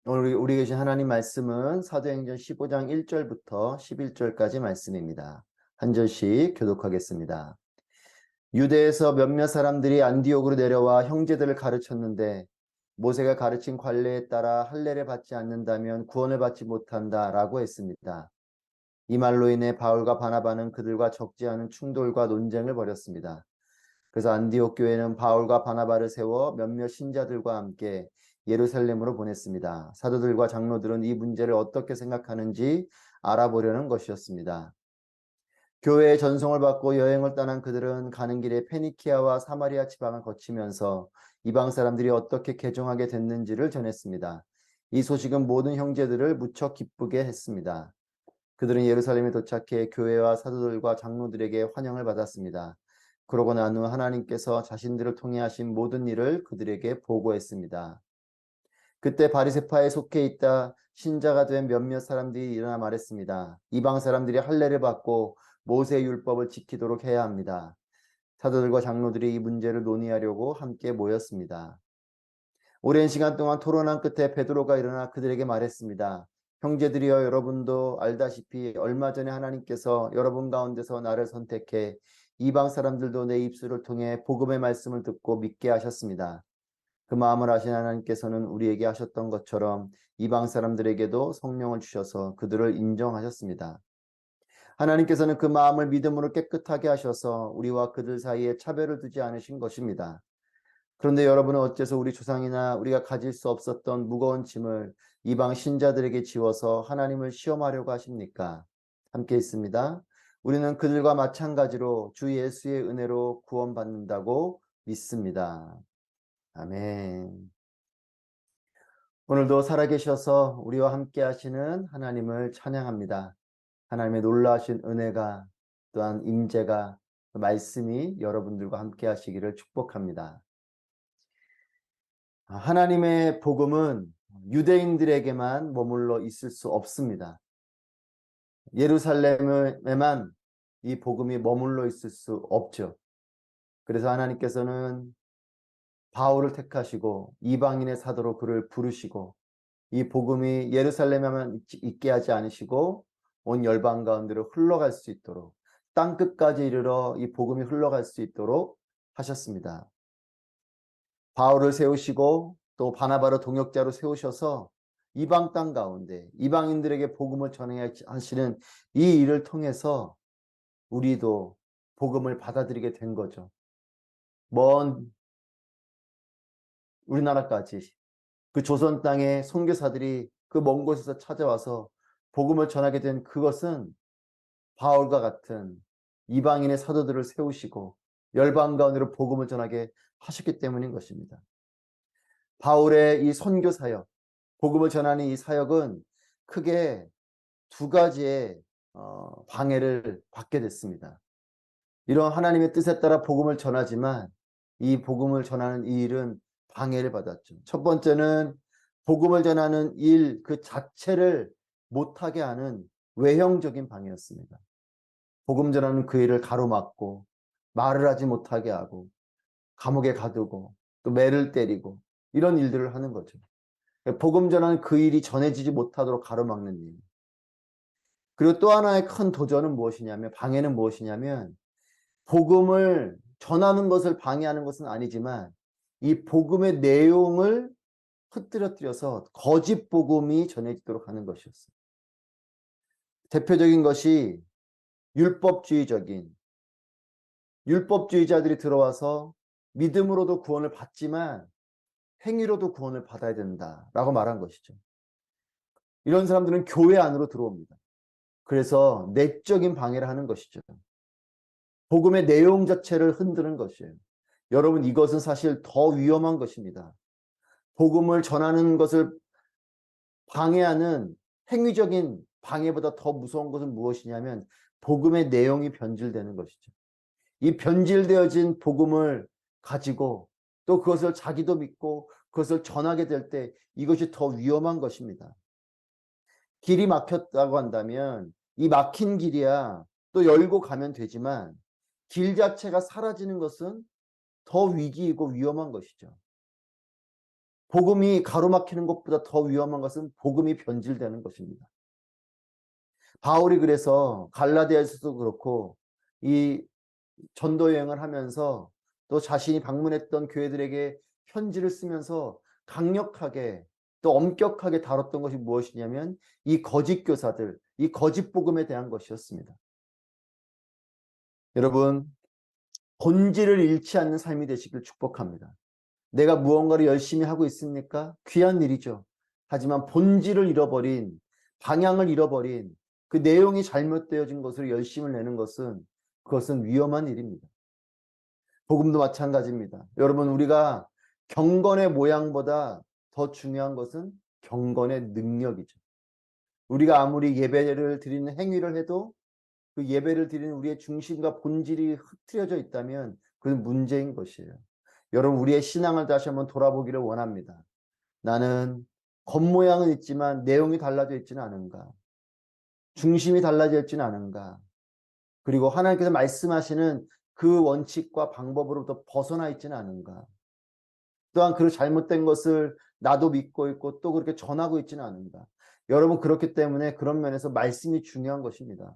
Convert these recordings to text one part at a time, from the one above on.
오늘 우리 계신 하나님 말씀은 사도행전 15장 1절부터 11절까지 말씀입니다. 한 절씩 교독하겠습니다. 유대에서 몇몇 사람들이 안디옥으로 내려와 형제들을 가르쳤는데 모세가 가르친 관례에 따라 할례를 받지 않는다면 구원을 받지 못한다라고 했습니다. 이 말로 인해 바울과 바나바는 그들과 적지 않은 충돌과 논쟁을 벌였습니다. 그래서 안디옥 교회는 바울과 바나바를 세워 몇몇 신자들과 함께 예루살렘으로 보냈습니다. 사도들과 장로들은 이 문제를 어떻게 생각하는지 알아보려는 것이었습니다. 교회의 전송을 받고 여행을 떠난 그들은 가는 길에 페니키아와 사마리아 지방을 거치면서 이방 사람들이 어떻게 개종하게 됐는지를 전했습니다. 이 소식은 모든 형제들을 무척 기쁘게 했습니다. 그들은 예루살렘에 도착해 교회와 사도들과 장로들에게 환영을 받았습니다. 그러고 난 후 하나님께서 자신들을 통해 하신 모든 일을 그들에게 보고했습니다. 그때 바리새파에 속해 있다 신자가 된 몇몇 사람들이 일어나 말했습니다. 이방 사람들이 할례를 받고 모세의 율법을 지키도록 해야 합니다. 사도들과 장로들이 이 문제를 논의하려고 함께 모였습니다. 오랜 시간 동안 토론한 끝에 베드로가 일어나 그들에게 말했습니다. 형제들이여, 여러분도 알다시피 얼마 전에 하나님께서 여러분 가운데서 나를 선택해 이방 사람들도 내 입술을 통해 복음의 말씀을 듣고 믿게 하셨습니다. 그 마음을 아신 하나님께서는 우리에게 하셨던 것처럼 이방 사람들에게도 성령을 주셔서 그들을 인정하셨습니다. 하나님께서는 그 마음을 믿음으로 깨끗하게 하셔서 우리와 그들 사이에 차별을 두지 않으신 것입니다. 그런데 여러분은 어째서 우리 조상이나 우리가 가질 수 없었던 무거운 짐을 이방 신자들에게 지워서 하나님을 시험하려고 하십니까? 함께 있습니다. 우리는 그들과 마찬가지로 주 예수의 은혜로 구원받는다고 믿습니다. 아멘. 오늘도 살아계셔서 우리와 함께 하시는 하나님을 찬양합니다. 하나님의 놀라우신 은혜가 또한 임재가 말씀이 여러분들과 함께 하시기를 축복합니다. 하나님의 복음은 유대인들에게만 머물러 있을 수 없습니다. 예루살렘에만 이 복음이 머물러 있을 수 없죠. 그래서 하나님께서는 바울을 택하시고 이방인의 사도로 그를 부르시고 이 복음이 예루살렘에만 있게 하지 않으시고 온 열방 가운데로 흘러갈 수 있도록 땅 끝까지 이르러 이 복음이 흘러갈 수 있도록 하셨습니다. 바울을 세우시고 또 바나바를 동역자로 세우셔서 이방 땅 가운데 이방인들에게 복음을 전하시는 이 일을 통해서 우리도 복음을 받아들이게 된 거죠. 먼 우리나라까지 그 조선 땅의 선교사들이 그 먼 곳에서 찾아와서 복음을 전하게 된 그것은 바울과 같은 이방인의 사도들을 세우시고 열방 가운데로 복음을 전하게 하셨기 때문인 것입니다. 바울의 이 선교 사역, 복음을 전하는 이 사역은 크게 두 가지의 방해를 받게 됐습니다. 이런 하나님의 뜻에 따라 복음을 전하지만 이 복음을 전하는 이 일은 방해를 받았죠. 첫 번째는 복음을 전하는 일 그 자체를 못하게 하는 외형적인 방해였습니다. 복음 전하는 그 일을 가로막고 말을 하지 못하게 하고 감옥에 가두고 또 매를 때리고 이런 일들을 하는 거죠. 복음 전하는 그 일이 전해지지 못하도록 가로막는 일. 그리고 또 하나의 큰 도전은 무엇이냐면 방해는 무엇이냐면 복음을 전하는 것을 방해하는 것은 아니지만 이 복음의 내용을 흐트러뜨려서 거짓 복음이 전해지도록 하는 것이었어요. 대표적인 것이 율법주의자들이 들어와서 믿음으로도 구원을 받지만 행위로도 구원을 받아야 된다라고 말한 것이죠. 이런 사람들은 교회 안으로 들어옵니다. 그래서 내적인 방해를 하는 것이죠. 복음의 내용 자체를 흔드는 것이에요. 여러분, 이것은 사실 더 위험한 것입니다. 복음을 전하는 것을 방해하는 행위적인 방해보다 더 무서운 것은 무엇이냐면 복음의 내용이 변질되는 것이죠. 이 변질되어진 복음을 가지고 또 그것을 자기도 믿고 그것을 전하게 될 때 이것이 더 위험한 것입니다. 길이 막혔다고 한다면 이 막힌 길이야 또 열고 가면 되지만 길 자체가 사라지는 것은 더 위기이고 위험한 것이죠. 복음이 가로막히는 것보다 더 위험한 것은 복음이 변질되는 것입니다. 바울이 그래서 갈라디아에서도 그렇고 이 전도 여행을 하면서 또 자신이 방문했던 교회들에게 편지를 쓰면서 강력하게 또 엄격하게 다뤘던 것이 무엇이냐면 이 거짓 교사들, 이 거짓 복음에 대한 것이었습니다. 여러분, 본질을 잃지 않는 삶이 되시길 축복합니다. 내가 무언가를 열심히 하고 있습니까? 귀한 일이죠. 하지만 본질을 잃어버린, 방향을 잃어버린 그 내용이 잘못되어진 것으로 열심을 내는 것은 그것은 위험한 일입니다. 복음도 마찬가지입니다. 여러분, 우리가 경건의 모양보다 더 중요한 것은 경건의 능력이죠. 우리가 아무리 예배를 드리는 행위를 해도 그 예배를 드리는 우리의 중심과 본질이 흐트려져 있다면 그건 문제인 것이에요. 여러분, 우리의 신앙을 다시 한번 돌아보기를 원합니다. 나는 겉모양은 있지만 내용이 달라져 있지는 않은가? 중심이 달라져 있지는 않은가? 그리고 하나님께서 말씀하시는 그 원칙과 방법으로부터 벗어나 있지는 않은가? 또한 그 잘못된 것을 나도 믿고 있고 또 그렇게 전하고 있지는 않은가? 여러분, 그렇기 때문에 그런 면에서 말씀이 중요한 것입니다.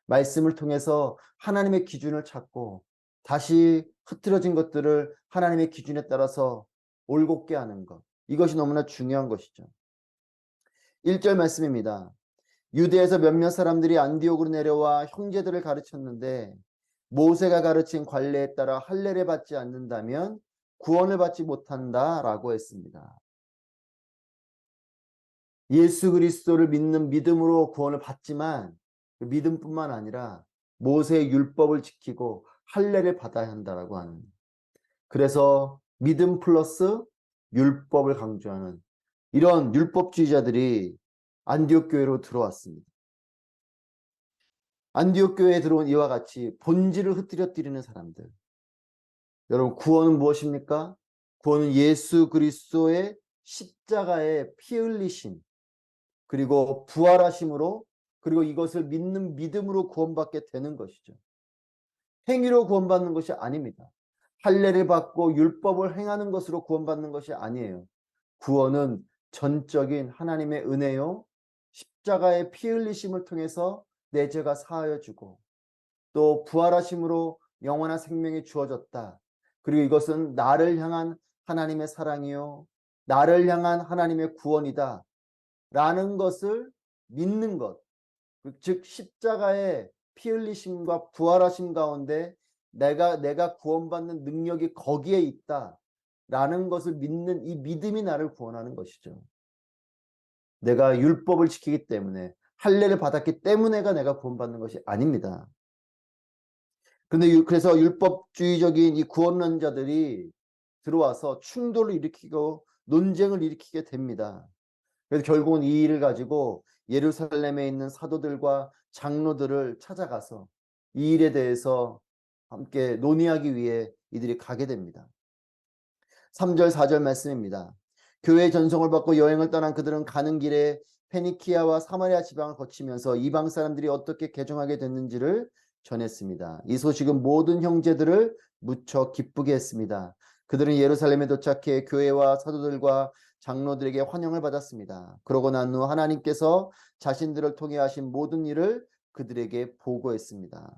말씀을 통해서 하나님의 기준을 찾고 다시 흐트러진 것들을 하나님의 기준에 따라서 올곧게 하는 것. 이것이 너무나 중요한 것이죠. 1절 말씀입니다. 유대에서 몇몇 사람들이 안디옥으로 내려와 형제들을 가르쳤는데 모세가 가르친 관례에 따라 할례를 받지 않는다면 구원을 받지 못한다라고 했습니다. 예수 그리스도를 믿는 믿음으로 구원을 받지만 그 믿음뿐만 아니라 모세의 율법을 지키고 할례를 받아야 한다라고 하는, 그래서 믿음 플러스 율법을 강조하는 이런 율법주의자들이 안디옥 교회로 들어왔습니다. 안디옥 교회에 들어온 이와 같이 본질을 흐트러뜨리는 사람들. 여러분, 구원은 무엇입니까? 구원은 예수 그리스도의 십자가의 피 흘리심, 그리고 부활하심으로, 그리고 이것을 믿는 믿음으로 구원받게 되는 것이죠. 행위로 구원받는 것이 아닙니다. 할례를 받고 율법을 행하는 것으로 구원받는 것이 아니에요. 구원은 전적인 하나님의 은혜요, 십자가의 피 흘리심을 통해서 내 죄가 사하여주고 또 부활하심으로 영원한 생명이 주어졌다. 그리고 이것은 나를 향한 하나님의 사랑이요, 나를 향한 하나님의 구원이다 라는 것을 믿는 것, 즉 십자가의 피 흘리심과 부활하심 가운데 내가 구원받는 능력이 거기에 있다라는 것을 믿는 이 믿음이 나를 구원하는 것이죠. 내가 율법을 지키기 때문에, 할례를 받았기 때문에가 내가 구원받는 것이 아닙니다. 그래서 율법주의적인 이 구원론자들이 들어와서 충돌을 일으키고 논쟁을 일으키게 됩니다. 그래서 결국은 이 일을 가지고 예루살렘에 있는 사도들과 장로들을 찾아가서 이 일에 대해서 함께 논의하기 위해 이들이 가게 됩니다. 3절 4절 말씀입니다. 교회 전송을 받고 여행을 떠난 그들은 가는 길에 페니키아와 사마리아 지방을 거치면서 이방 사람들이 어떻게 개종하게 됐는지를 전했습니다. 이 소식은 모든 형제들을 무척 기쁘게 했습니다. 그들은 예루살렘에 도착해 교회와 사도들과 장로들에게 환영을 받았습니다. 그러고 난 후 하나님께서 자신들을 통해 하신 모든 일을 그들에게 보고했습니다.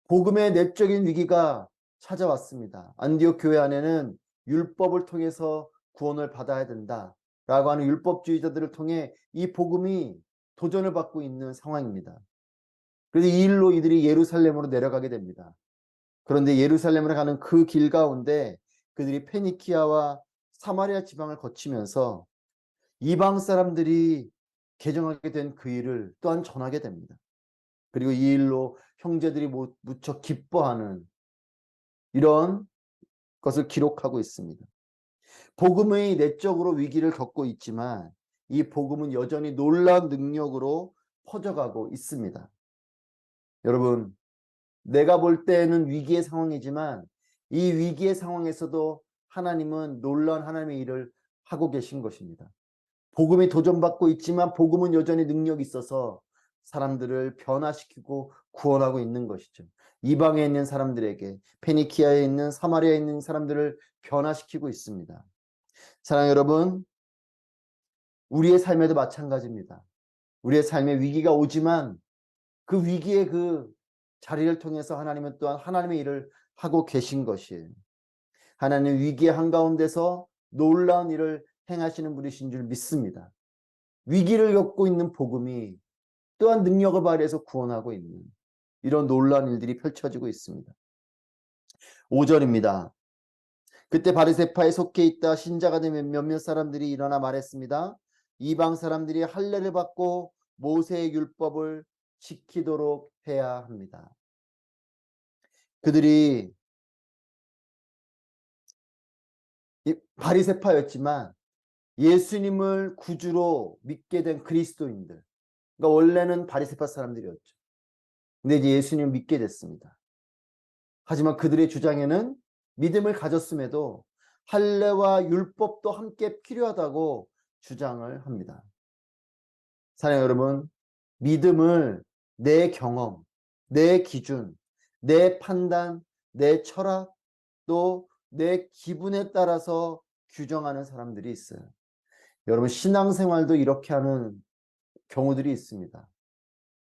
복음의 내적인 위기가 찾아왔습니다. 안디옥 교회 안에는 율법을 통해서 구원을 받아야 된다라고 하는 율법주의자들을 통해 이 복음이 도전을 받고 있는 상황입니다. 그래서 이 일로 이들이 예루살렘으로 내려가게 됩니다. 그런데 예루살렘으로 가는 그 길 가운데 그들이 페니키아와 사마리아 지방을 거치면서 이방 사람들이 개종하게 된 그 일을 또한 전하게 됩니다. 그리고 이 일로 형제들이 무척 기뻐하는 이런 것을 기록하고 있습니다. 복음의 내적으로 위기를 겪고 있지만 이 복음은 여전히 놀라운 능력으로 퍼져가고 있습니다. 여러분, 내가 볼 때는 위기의 상황이지만 이 위기의 상황에서도 하나님은 놀라운 하나님의 일을 하고 계신 것입니다. 복음이 도전받고 있지만 복음은 여전히 능력이 있어서 사람들을 변화시키고 구원하고 있는 것이죠. 이방에 있는 사람들에게, 페니키아에 있는 사마리아에 있는 사람들을 변화시키고 있습니다. 사랑하는 여러분, 우리의 삶에도 마찬가지입니다. 우리의 삶에 위기가 오지만 그 위기의 그 자리를 통해서 하나님은 또한 하나님의 일을 하고 계신 것이에요. 하나님 위기의 한가운데서 놀라운 일을 행하시는 분이신 줄 믿습니다. 위기를 겪고 있는 복음이 또한 능력을 발휘해서 구원하고 있는 이런 놀라운 일들이 펼쳐지고 있습니다. 5절입니다. 그때 바리새파에 속해 있다 신자가 된 몇몇 사람들이 일어나 말했습니다. 이방 사람들이 할례를 받고 모세의 율법을 지키도록 해야 합니다. 그들이 바리새파였지만 예수님을 구주로 믿게 된 그리스도인들, 그러니까 원래는 바리새파 사람들이었죠. 근데 이제 예수님을 믿게 됐습니다. 하지만 그들의 주장에는 믿음을 가졌음에도 할례와 율법도 함께 필요하다고 주장을 합니다. 사랑하는 여러분, 믿음을 내 경험, 내 기준, 내 판단, 내 철학, 또 내 기분에 따라서 규정하는 사람들이 있어요. 여러분, 신앙생활도 이렇게 하는 경우들이 있습니다.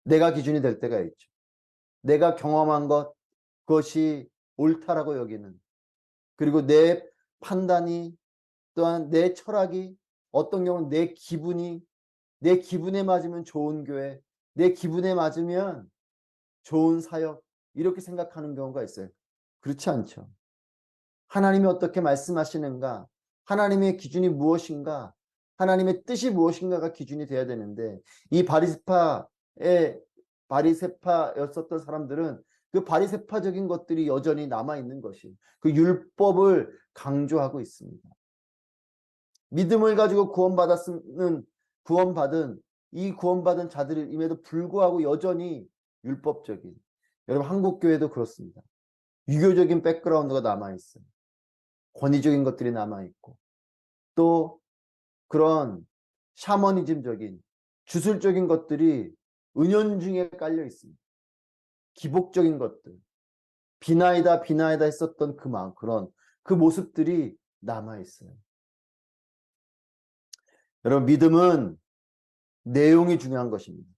내가 기준이 될 때가 있죠. 내가 경험한 것, 그것이 옳다라고 여기는, 그리고 내 판단이, 또한 내 철학이, 어떤 경우는 내 기분이, 내 기분에 맞으면 좋은 교회, 내 기분에 맞으면 좋은 사역, 이렇게 생각하는 경우가 있어요. 그렇지 않죠. 하나님이 어떻게 말씀하시는가, 하나님의 기준이 무엇인가, 하나님의 뜻이 무엇인가가 기준이 돼야 되는데, 이 바리새파였었던 사람들은 그 바리새파적인 것들이 여전히 남아있는 것이, 그 율법을 강조하고 있습니다. 믿음을 가지고 구원받은 이 구원받은 자들임에도 불구하고 여전히 율법적인, 여러분 한국교회도 그렇습니다. 유교적인 백그라운드가 남아있어요. 권위적인 것들이 남아있고, 또 그런 샤머니즘적인 주술적인 것들이 은연중에 깔려 있습니다. 기복적인 것들, 비나이다 했었던 그런 그 모습들이 남아있어요. 여러분, 믿음은 내용이 중요한 것입니다.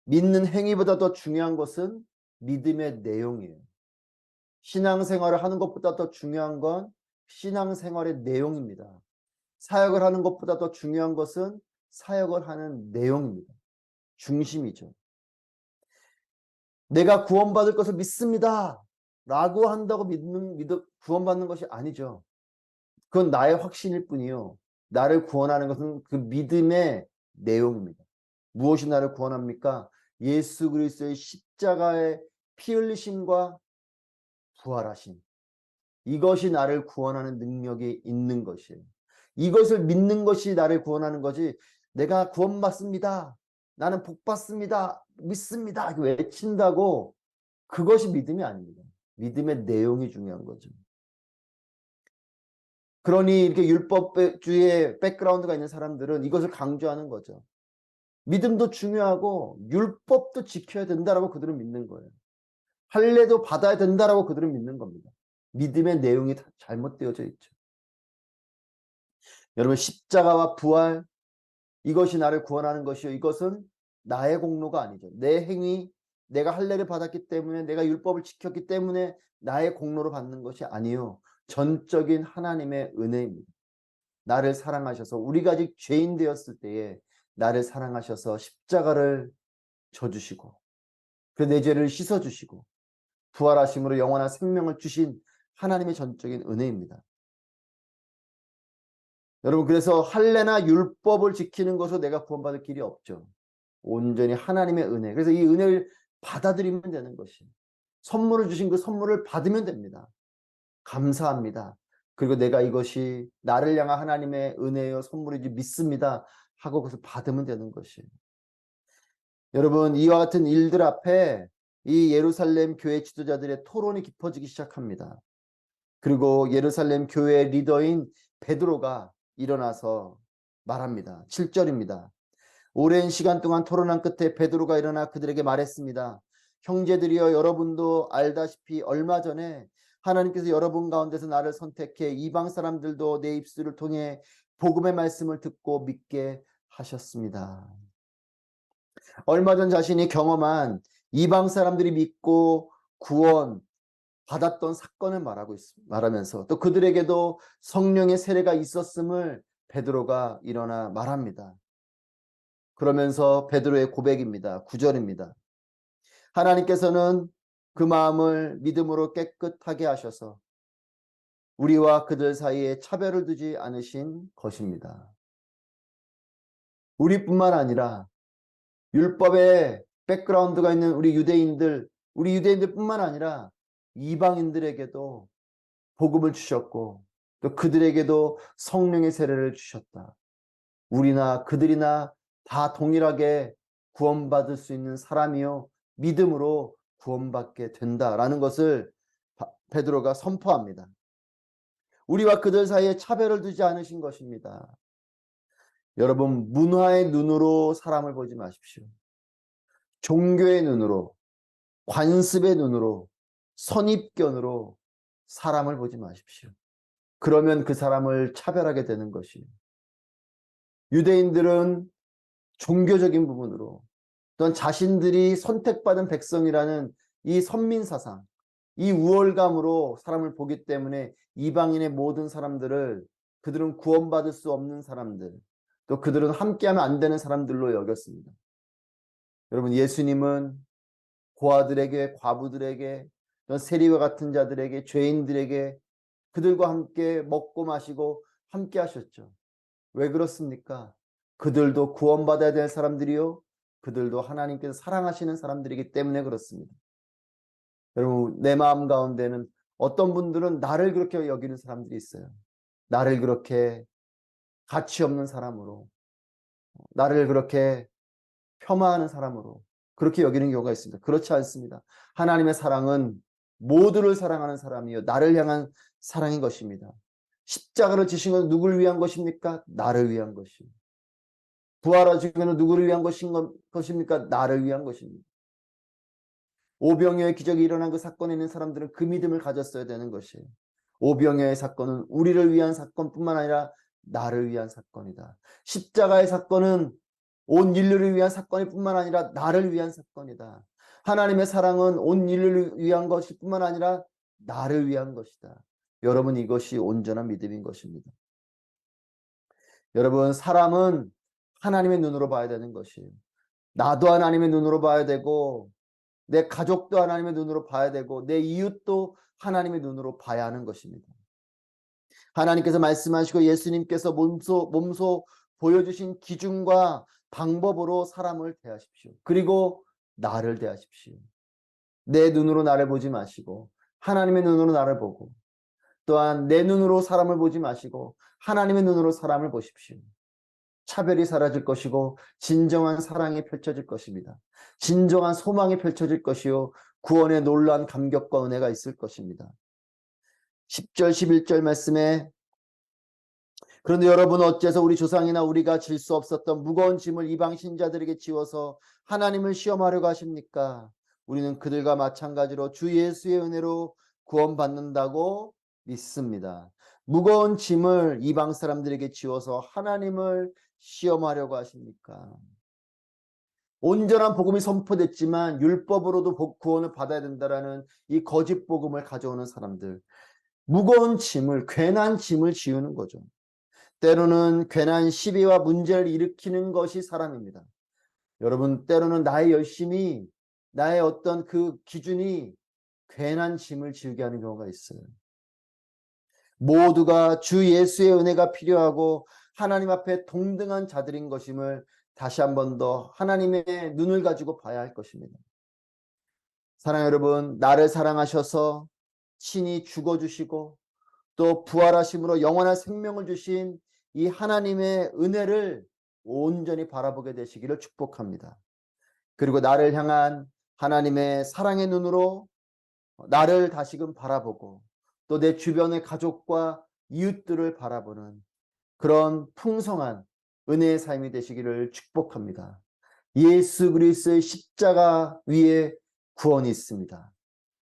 믿는 행위보다 더 중요한 것은 믿음의 내용이에요. 신앙생활을 하는 것보다 더 중요한 건 신앙생활의 내용입니다. 사역을 하는 것보다 더 중요한 것은 사역을 하는 내용입니다. 중심이죠. 내가 구원받을 것을 믿습니다 라고 한다고 구원받는 것이 아니죠. 그건 나의 확신일 뿐이요, 나를 구원하는 것은 그 믿음의 내용입니다. 무엇이 나를 구원합니까? 예수 그리스도의 십자가의 피 흘리심과 부활하심, 이것이 나를 구원하는 능력이 있는 것이에요. 이것을 믿는 것이 나를 구원하는 거지, 내가 구원받습니다, 나는 복받습니다, 믿습니다 외친다고 그것이 믿음이 아닙니다. 믿음의 내용이 중요한 거죠. 그러니 이렇게 율법주의의 백그라운드가 있는 사람들은 이것을 강조하는 거죠. 믿음도 중요하고 율법도 지켜야 된다라고 그들은 믿는 거예요. 할례도 받아야 된다라고 그들은 믿는 겁니다. 믿음의 내용이 다 잘못되어져 있죠. 여러분, 십자가와 부활, 이것이 나를 구원하는 것이요, 이것은 나의 공로가 아니죠. 내 행위, 내가 할례를 받았기 때문에, 내가 율법을 지켰기 때문에 나의 공로로 받는 것이 아니요, 전적인 하나님의 은혜입니다. 나를 사랑하셔서, 우리가 아직 죄인 되었을 때에 나를 사랑하셔서 십자가를 져주시고, 그 내 죄를 씻어주시고 부활하심으로 영원한 생명을 주신 하나님의 전적인 은혜입니다. 여러분, 그래서 할례나 율법을 지키는 것으로 내가 구원받을 길이 없죠. 온전히 하나님의 은혜. 그래서 이 은혜를 받아들이면 되는 것이, 선물을 주신 그 선물을 받으면 됩니다. 감사합니다. 그리고 내가 이것이 나를 향한 하나님의 은혜요 선물이지 믿습니다 하고 그것을 받으면 되는 것이에요. 여러분, 이와 같은 일들 앞에 이 예루살렘 교회 지도자들의 토론이 깊어지기 시작합니다. 그리고 예루살렘 교회 리더인 베드로가 일어나서 말합니다. 7절입니다. 오랜 시간 동안 토론한 끝에 베드로가 일어나 그들에게 말했습니다. 형제들이여, 여러분도 알다시피 얼마 전에 하나님께서 여러분 가운데서 나를 선택해 이방 사람들도 내 입술을 통해 복음의 말씀을 듣고 믿게 하셨습니다. 얼마 전 자신이 경험한 이방 사람들이 믿고 구원 받았던 사건을 말하면서 또 그들에게도 성령의 세례가 있었음을 베드로가 일어나 말합니다. 그러면서 베드로의 고백입니다. 9절입니다. 하나님께서는 그 마음을 믿음으로 깨끗하게 하셔서 우리와 그들 사이에 차별을 두지 않으신 것입니다. 우리뿐만 아니라 율법의 백그라운드가 있는 우리 유대인들뿐만 아니라 이방인들에게도 복음을 주셨고 또 그들에게도 성령의 세례를 주셨다. 우리나 그들이나 다 동일하게 구원받을 수 있는 사람이요 믿음으로 구원받게 된다라는 것을 베드로가 선포합니다. 우리와 그들 사이에 차별을 두지 않으신 것입니다. 여러분, 문화의 눈으로 사람을 보지 마십시오. 종교의 눈으로, 관습의 눈으로, 선입견으로 사람을 보지 마십시오. 그러면 그 사람을 차별하게 되는 것이에요. 유대인들은 종교적인 부분으로 또한 자신들이 선택받은 백성이라는 이 선민사상, 이 우월감으로 사람을 보기 때문에 이방인의 모든 사람들을 그들은 구원받을 수 없는 사람들, 또 그들은 함께하면 안 되는 사람들로 여겼습니다. 여러분, 예수님은 고아들에게, 과부들에게, 또 세리와 같은 자들에게, 죄인들에게 그들과 함께 먹고 마시고 함께 하셨죠. 왜 그렇습니까? 그들도 구원받아야 될 사람들이요, 그들도 하나님께서 사랑하시는 사람들이기 때문에 그렇습니다. 여러분, 내 마음 가운데는 어떤 분들은 나를 그렇게 여기는 사람들이 있어요. 나를 그렇게 가치 없는 사람으로, 나를 그렇게 폄하하는 사람으로 그렇게 여기는 경우가 있습니다. 그렇지 않습니다. 하나님의 사랑은 모두를 사랑하는 사람이요, 나를 향한 사랑인 것입니다. 십자가를 지신 것은 누구를 위한 것입니까? 나를 위한 것입니다. 부활하신 것은 누구를 위한 것입니까? 나를 위한 것입니다. 오병이어의 기적이 일어난 그 사건에 있는 사람들은 그 믿음을 가졌어야 되는 것이에요. 오병이어의 사건은 우리를 위한 사건뿐만 아니라 나를 위한 사건이다. 십자가의 사건은 온 인류를 위한 사건이 뿐만 아니라 나를 위한 사건이다. 하나님의 사랑은 온 인류를 위한 것이 뿐만 아니라 나를 위한 것이다. 여러분, 이것이 온전한 믿음인 것입니다. 여러분, 사람은 하나님의 눈으로 봐야 되는 것이에요. 나도 하나님의 눈으로 봐야 되고, 내 가족도 하나님의 눈으로 봐야 되고, 내 이웃도 하나님의 눈으로 봐야 하는 것입니다. 하나님께서 말씀하시고 예수님께서 몸소 보여주신 기준과 방법으로 사람을 대하십시오. 그리고 나를 대하십시오. 내 눈으로 나를 보지 마시고 하나님의 눈으로 나를 보고, 또한 내 눈으로 사람을 보지 마시고 하나님의 눈으로 사람을 보십시오. 차별이 사라질 것이고 진정한 사랑이 펼쳐질 것입니다. 진정한 소망이 펼쳐질 것이요, 구원의 놀라운 감격과 은혜가 있을 것입니다. 10절 11절 말씀에 그런데 여러분은 어째서 우리 조상이나 우리가 질 수 없었던 무거운 짐을 이방 신자들에게 지워서 하나님을 시험하려고 하십니까? 우리는 그들과 마찬가지로 주 예수의 은혜로 구원받는다고 믿습니다. 무거운 짐을 이방 사람들에게 지워서 하나님을 시험하려고 하십니까? 온전한 복음이 선포됐지만 율법으로도 구원을 받아야 된다라는 이 거짓 복음을 가져오는 사람들, 무거운 짐을, 괜한 짐을 지우는 거죠. 때로는 괜한 시비와 문제를 일으키는 것이 사람입니다. 여러분, 때로는 나의 열심이, 나의 어떤 그 기준이 괜한 짐을 지우게 하는 경우가 있어요. 모두가 주 예수의 은혜가 필요하고 하나님 앞에 동등한 자들인 것임을 다시 한 번 더 하나님의 눈을 가지고 봐야 할 것입니다. 사랑하는 여러분, 나를 사랑하셔서 친히 죽어주시고 또 부활하심으로 영원한 생명을 주신 이 하나님의 은혜를 온전히 바라보게 되시기를 축복합니다. 그리고 나를 향한 하나님의 사랑의 눈으로 나를 다시금 바라보고 또 내 주변의 가족과 이웃들을 바라보는 그런 풍성한 은혜의 삶이 되시기를 축복합니다. 예수 그리스도의 십자가 위에 구원이 있습니다.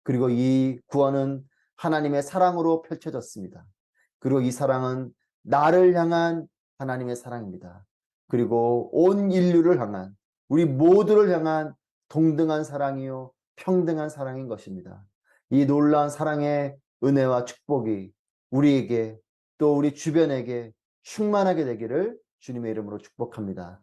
그리고 이 구원은 하나님의 사랑으로 펼쳐졌습니다. 그리고 이 사랑은 나를 향한 하나님의 사랑입니다. 그리고 온 인류를 향한, 우리 모두를 향한 동등한 사랑이요 평등한 사랑인 것입니다. 이 놀라운 사랑의 은혜와 축복이 우리에게 또 우리 주변에게 충만하게 되기를 주님의 이름으로 축복합니다.